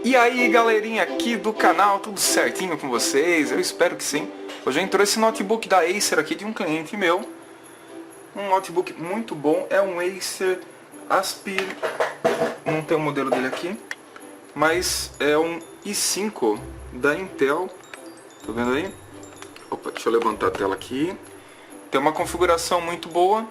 E aí galerinha aqui do canal, tudo certinho com vocês? Eu espero que sim. Hoje entrou esse notebook da Acer aqui de um cliente meu. Um notebook muito bom, é um Acer Aspire. Não tem o modelo dele aqui, mas é um i5 da Intel. Tá vendo aí? Opa, deixa eu levantar a tela aqui. Tem uma configuração muito boa.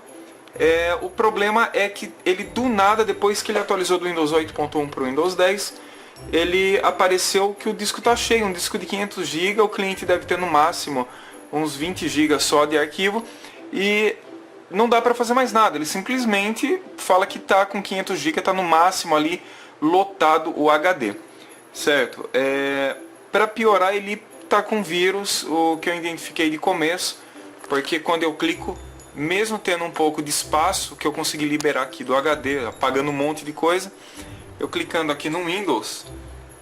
O problema é que ele do nada, depois que ele atualizou do Windows 8.1 para o Windows 10, ele apareceu que o disco está cheio, um disco de 500 GB, o cliente deve ter no máximo uns 20 GB só de arquivo e não dá para fazer mais nada. Ele simplesmente fala que está com 500 GB, está no máximo ali lotado o HD, certo? Para piorar, ele está com vírus, o que eu identifiquei de começo, porque quando eu clico, mesmo tendo um pouco de espaço que eu consegui liberar aqui do HD, apagando um monte de coisa, eu clicando aqui no Windows,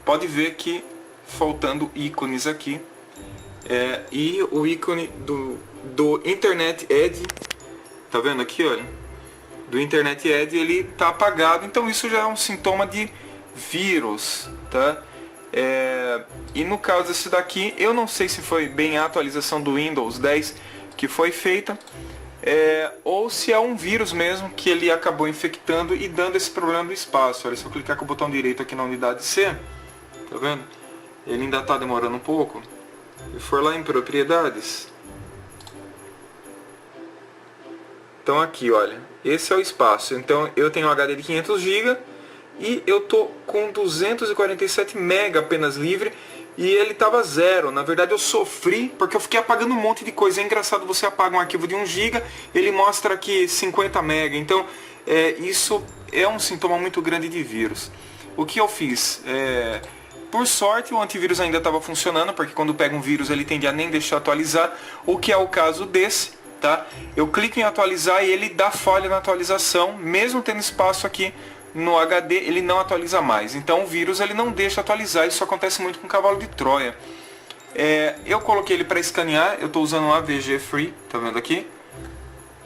pode ver que faltando ícones aqui, e o ícone do Internet Edge, tá vendo aqui, olha, do Internet Edge, ele tá apagado, então isso já é um sintoma de vírus, tá? E no caso desse daqui, eu não sei se foi bem a atualização do Windows 10 que foi feita, ou se é um vírus mesmo que ele acabou infectando e dando esse problema do espaço. Olha, se eu clicar com o botão direito aqui na unidade C, tá vendo? Ele ainda está demorando um pouco. E for lá em propriedades, então aqui, olha, esse é o espaço. Então eu tenho um HD de 500 GB e eu tô com 247 MB apenas livre. E ele estava zero. Na verdade eu sofri porque eu fiquei apagando um monte de coisa. É engraçado, você apaga um arquivo de 1 GB, ele mostra aqui 50 MB. Então isso é um sintoma muito grande de vírus. O que eu fiz? Por sorte o antivírus ainda estava funcionando, porque quando pega um vírus ele tende a nem deixar atualizar. O que é o caso desse, tá? Eu clico em atualizar e ele dá falha na atualização, mesmo tendo espaço aqui no HD, ele não atualiza mais. Então o vírus ele não deixa atualizar. Isso acontece muito com o cavalo de Troia. Eu coloquei ele para escanear. Eu estou usando um AVG Free, tá vendo aqui?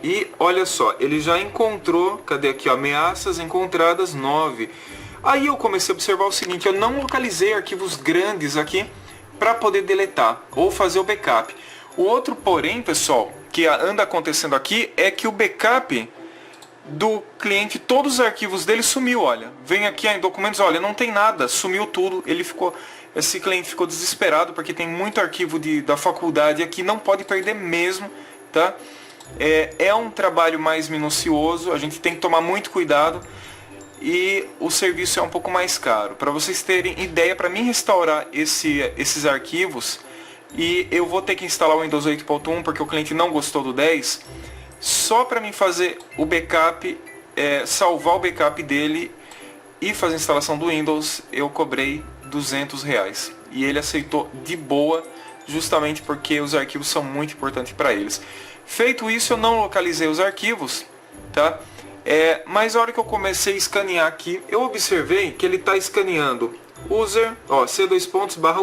E olha só, ele já encontrou, cadê aqui, ó, ameaças encontradas 9. Aí eu comecei a observar o seguinte: eu não localizei arquivos grandes aqui para poder deletar ou fazer o backup. O outro porém, pessoal, que anda acontecendo aqui é que o backup do cliente, todos os arquivos dele sumiu, olha. Vem aqui em documentos, olha, não tem nada, sumiu tudo. Esse cliente ficou desesperado porque tem muito arquivo da faculdade aqui, não pode perder mesmo, tá? É um trabalho mais minucioso, a gente tem que tomar muito cuidado e o serviço é um pouco mais caro. Para vocês terem ideia, para mim restaurar esses arquivos, e eu vou ter que instalar o Windows 8.1 porque o cliente não gostou do 10. Só para mim fazer o backup, salvar o backup dele e fazer a instalação do Windows, eu cobrei R$200. E ele aceitou de boa, justamente porque os arquivos são muito importantes para eles. Feito isso, eu não localizei os arquivos, tá? Mas a hora que eu comecei a escanear aqui, eu observei que ele está escaneando user, ó, C2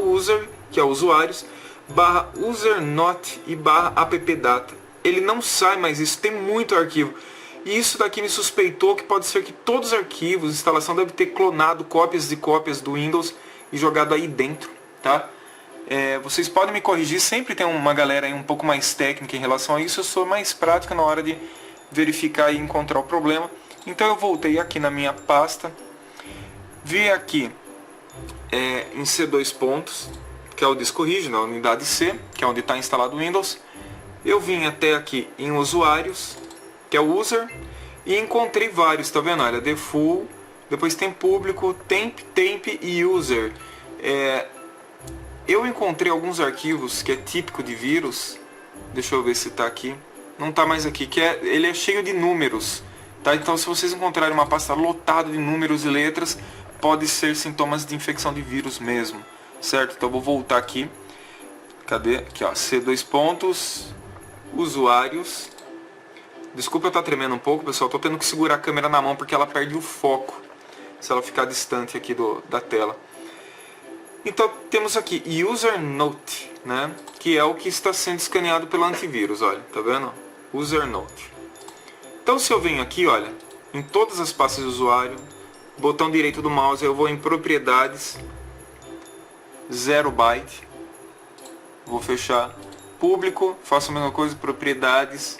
/user, que é usuários, /usernot e /appdata. Ele não sai mais isso, tem muito arquivo. E isso daqui me suspeitou que pode ser que todos os arquivos, a instalação deve ter clonado cópias e cópias do Windows e jogado aí dentro, tá? Vocês podem me corrigir, sempre tem uma galera aí um pouco mais técnica em relação a isso. Eu sou mais prática na hora de verificar e encontrar o problema. Então eu voltei aqui na minha pasta, vi aqui em C2, que é o disco rígido, a unidade C, que é onde está instalado o Windows. Eu vim até aqui em usuários, que é o user, e encontrei vários, tá vendo? Olha, default, depois tem público, temp e user. Eu encontrei alguns arquivos que é típico de vírus. Deixa eu ver se tá aqui. Não tá mais aqui, ele é cheio de números, tá? Então se vocês encontrarem uma pasta lotada de números e letras, pode ser sintomas de infecção de vírus mesmo, certo? Então eu vou voltar aqui. Cadê? Aqui, ó, C2, usuários. Desculpa eu estar tremendo um pouco, pessoal. Estou tendo que segurar a câmera na mão porque ela perde o foco se ela ficar distante aqui da tela. Então temos aqui User Note, né? Que é o que está sendo escaneado pelo antivírus. Olha, tá vendo? User Note. Então se eu venho aqui, olha, em todas as pastas de usuário, botão direito do mouse, eu vou em propriedades, 0 byte. Vou fechar. Público, faço a mesma coisa, propriedades.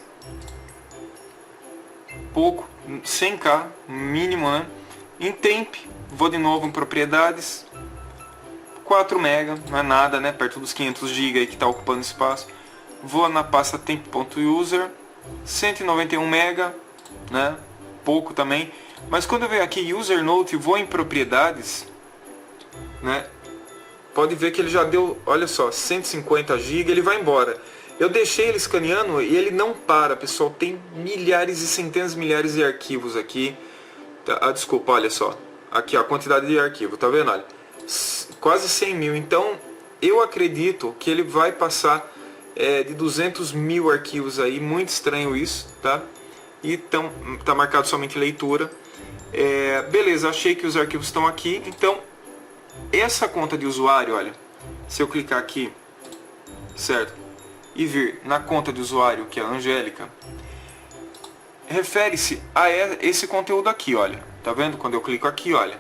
Pouco, 100k, mínimo, né? Em temp, vou de novo em propriedades. 4 MB, não é nada, né? Perto dos 500 GB aí que está ocupando espaço. Vou na pasta temp.user, 191 MB, né? Pouco também. Mas quando eu venho aqui user note e vou em propriedades, né? Pode ver que ele já deu, olha só, 150 GB, ele vai embora. Eu deixei ele escaneando e ele não para, pessoal. Tem milhares e centenas de milhares de arquivos aqui. Ah, desculpa, olha só. Aqui ó, a quantidade de arquivo, tá vendo? Olha, quase 100 mil. Então, eu acredito que ele vai passar de 200 mil arquivos aí. Muito estranho isso, tá? E tá marcado somente leitura. Beleza, achei que os arquivos estão aqui. Então, essa conta de usuário, olha, se eu clicar aqui, certo? E vir na conta de usuário, que é a Angélica, refere-se a esse conteúdo aqui, olha. Tá vendo? Quando eu clico aqui, olha,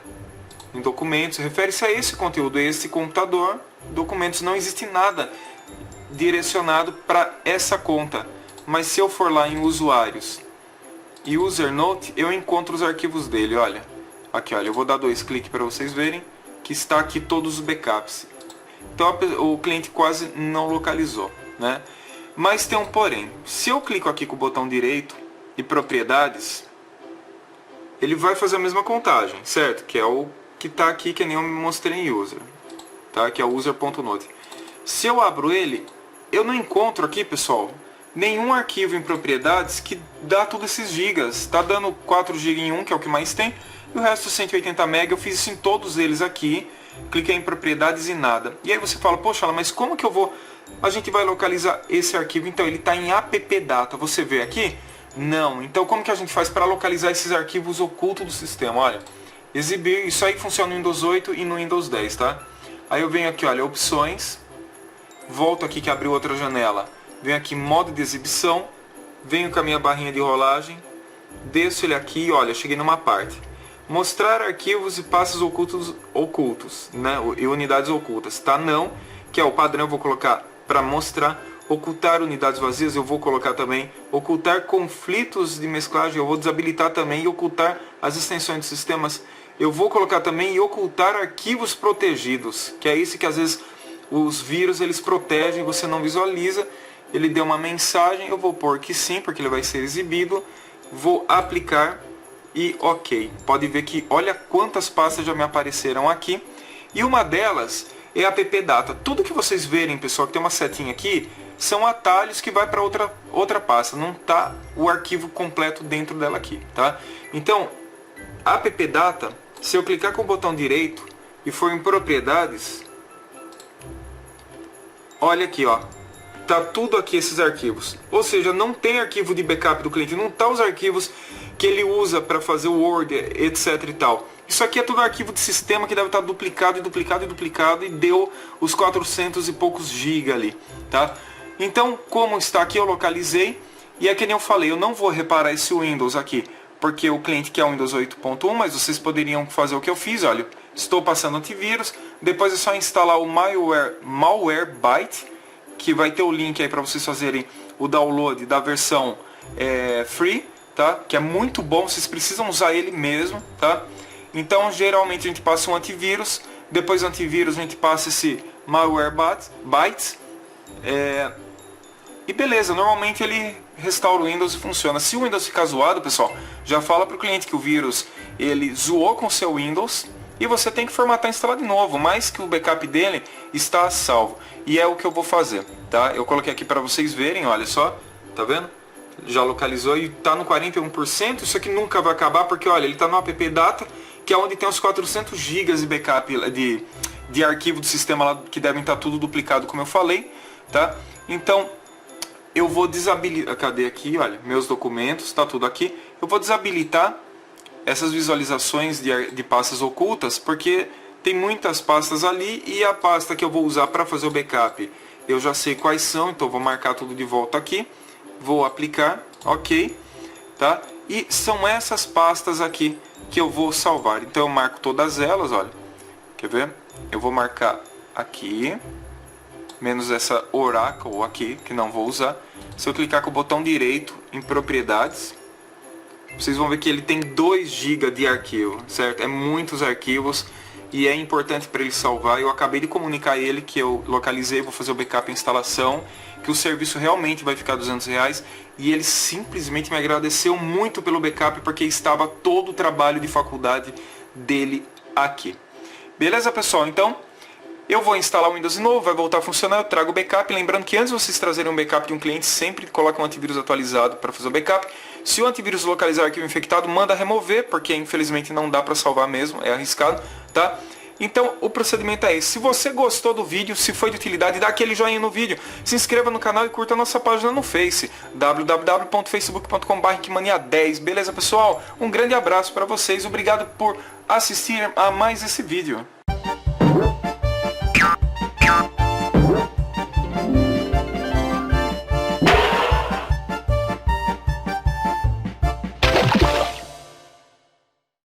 em documentos, refere-se a esse conteúdo, a esse computador, documentos, não existe nada direcionado para essa conta. Mas se eu for lá em usuários e user note, eu encontro os arquivos dele, olha. Aqui, olha, eu vou dar 2 cliques para vocês verem que está aqui todos os backups. Então o cliente quase não localizou, né? Mas tem um porém. Se eu clico aqui com o botão direito e propriedades, ele vai fazer a mesma contagem, certo? Que é o que está aqui, que nem eu me mostrei em user, tá? Que é o user.note. Se eu abro ele, eu não encontro aqui, pessoal, nenhum arquivo em propriedades que dá todos esses gigas. Tá dando 4 GB em um, que é o que mais tem, e o resto 180 MB. Eu fiz isso em todos eles aqui. Cliquei em propriedades e nada. E aí você fala, poxa, mas como que eu vou... A gente vai localizar esse arquivo. Então ele está em appdata. Você vê aqui? Não. Então como que a gente faz para localizar esses arquivos ocultos do sistema? Olha, exibir. Isso aí funciona no Windows 8 e no Windows 10, tá? Aí eu venho aqui, olha, opções. Volto aqui que abriu outra janela. Venho aqui modo de exibição. Venho com a minha barrinha de rolagem. Desço ele aqui, olha, cheguei numa parte. Mostrar arquivos e pastas ocultos, né? E unidades ocultas, tá? Não, que é o padrão, eu vou colocar para mostrar. Ocultar unidades vazias, eu vou colocar também. Ocultar conflitos de mesclagem, eu vou desabilitar também. E ocultar as extensões de sistemas, eu vou colocar também. E ocultar arquivos protegidos, que é isso que às vezes os vírus eles protegem, você não visualiza. Ele deu uma mensagem, eu vou pôr que sim, porque ele vai ser exibido. Vou aplicar. E ok, pode ver que olha quantas pastas já me apareceram aqui. E uma delas é a appdata. Tudo que vocês verem, pessoal, que tem uma setinha aqui, são atalhos que vai para outra pasta. Não está o arquivo completo dentro dela aqui, tá? Então, a appdata, se eu clicar com o botão direito e for em propriedades, olha aqui, ó. Tá tudo aqui esses arquivos. Ou seja, não tem arquivo de backup do cliente, não tá os arquivos que ele usa para fazer o Word, etc e tal. Isso aqui é tudo arquivo de sistema que deve estar duplicado e duplicado e duplicado e deu os 400 e poucos GB ali, tá? Então, como está aqui, eu localizei e é que nem eu falei, eu não vou reparar esse Windows aqui, porque o cliente quer o Windows 8.1, mas vocês poderiam fazer o que eu fiz, olha, estou passando antivírus, depois é só instalar o Malwarebytes, que vai ter o link aí para vocês fazerem o download da versão free, tá? Que é muito bom, vocês precisam usar ele mesmo, tá? Então geralmente a gente passa um antivírus, depois do antivírus a gente passa esse Malwarebytes, e beleza, normalmente ele restaura o Windows e funciona. Se o Windows ficar zoado, pessoal, já fala para o cliente que o vírus ele zoou com o seu Windows e você tem que formatar e instalar de novo, mas que o backup dele está salvo. E é o que eu vou fazer, tá? Eu coloquei aqui para vocês verem, olha só, tá vendo? Já localizou e tá no 41%, isso aqui nunca vai acabar, porque olha, ele tá no appdata, que é onde tem os 400 GB de backup de arquivo do sistema lá, que devem estar tudo duplicado, como eu falei, tá? Então, eu vou desabilitar, cadê aqui, olha, meus documentos, tá tudo aqui, eu vou desabilitar essas visualizações de pastas ocultas, porque tem muitas pastas ali e a pasta que eu vou usar para fazer o backup eu já sei quais são, então vou marcar tudo de volta aqui, vou aplicar, ok, tá? E são essas pastas aqui que eu vou salvar, então eu marco todas elas, olha, quer ver? Eu vou marcar aqui, menos essa Oracle aqui, que não vou usar. Se eu clicar com o botão direito em propriedades, vocês vão ver que ele tem 2 GB de arquivo, certo? É muitos arquivos e é importante para ele salvar. Eu acabei de comunicar a ele que eu localizei, vou fazer o backup e instalação, que o serviço realmente vai ficar R$200 e ele simplesmente me agradeceu muito pelo backup porque estava todo o trabalho de faculdade dele aqui. Beleza, pessoal? Então, eu vou instalar o Windows de novo, vai voltar a funcionar, eu trago o backup. Lembrando que antes de vocês trazerem um backup de um cliente, sempre coloca um antivírus atualizado para fazer o backup. Se o antivírus localizar o arquivo infectado, manda remover, porque infelizmente não dá para salvar mesmo, é arriscado, tá? Então o procedimento é esse. Se você gostou do vídeo, se foi de utilidade, dá aquele joinha no vídeo, se inscreva no canal e curta a nossa página no Face, www.facebook.com/Wikimania10. Beleza, pessoal? Um grande abraço para vocês, obrigado por assistir a mais esse vídeo.